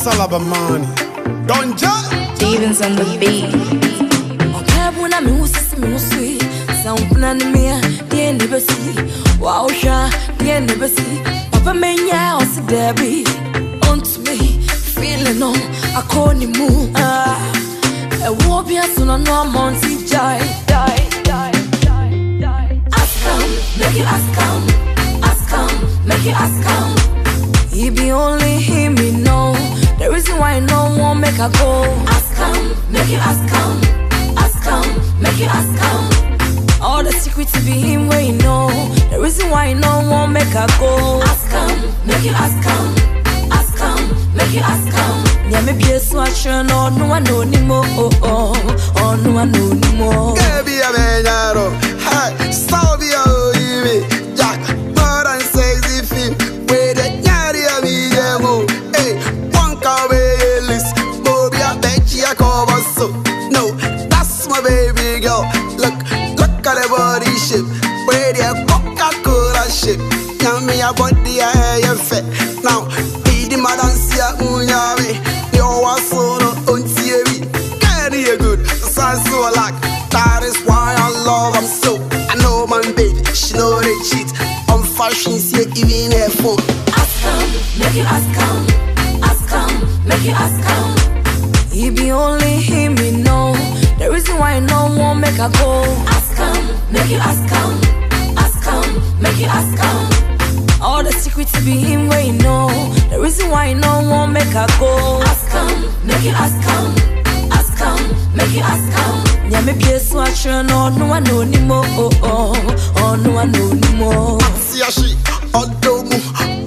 Salabamani. Don't judge. Stevens on the beat. Okay, when I'm sweet. Sound me, dear never see. Wow, dear never see. Papa Mania was Debbie. On to me, feeling on a corny moon. A warrior soon on no Monty die. Ask come, make you ask come. Ask come, make you ask come. He be only him, me know. The reason why no one make a go. Ask come, make you ask come. Ask come, make you ask come. All the secrets to be him where you know. The reason why no one make a go. Ask come, make you ask come. Ask come, make you ask come. Yeah, maybe a swatch no one know ni more. Oh, no one know ni more. Baby, I'm a hi, stop you, Jack, more than sexy film. Where the nyari of me, hey, one car list, Bobby, I bet you a cover so. No, that's my baby girl. Look at the body shape. Where the Coca-Cola shape. Yummy, a body, I hear you fit. Now, be the madam, see a unyami. You are so no untieri. Can you good? Sounds so like. That is why I love them so. I know my baby, she know they cheat. On fashion, see even her phone. Ask come, make you ask come. Ask come, make you ask come. He be only him, me know. The reason why no one make a go. Ask come, make you ask come. Ask come, make you ask come. All the secrets to be him where you know. The reason why no one make a go. Ask come, make you ask come. Ask come, make you ask come. Yeah, maybe a swatch no one know ni more. Oh, no one know ni more. See a she, Odomu,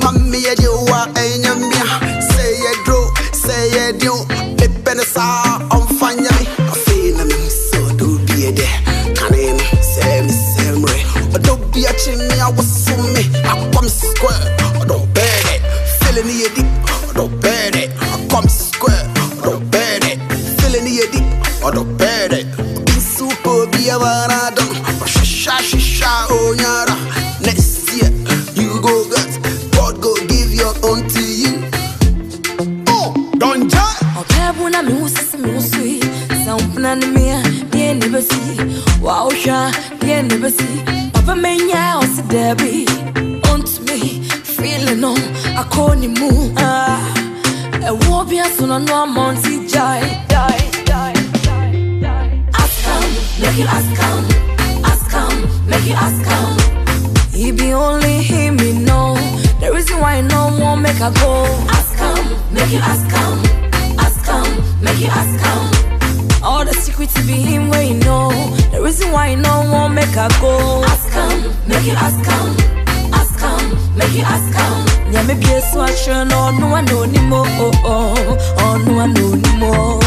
Mammy, you are a yamia. Say a draw, say a do. The penisa on Fanya. I feel me, so do be a day. Can him say me, same way. But don't be a chimney, I was so me. I come square, I don't bear it. Feeling the deep, I don't bear it. I come square, I don't bear it. Feeling the deep, I don't bear it. Be super, be a varada. Shisha, oh, yara. Next year, you go get. God go give your own to you. Oh, don't judge. Okay, when I'm sweet. Sound me, dear never see. Wow, dear never see. Papa Mania was Debbie. On to me, feeling on a corny moon. A warrior soon on no Monty die. Ask come, make you ask come. Ask come, make you ask come. He be only him, me know. The reason why no one make a go. Ask come, make you ask come. Ask come, make you ask come. All the secrets to be him where you know. The reason why no one make a go. Ask come, make you ask come. Ask come, make you ask come. Yeah, maybe a swatch no one know ni more. Oh, no one know ni more.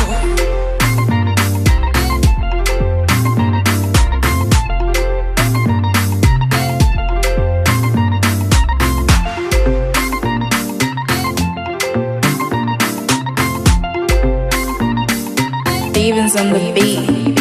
Stevens on the beat.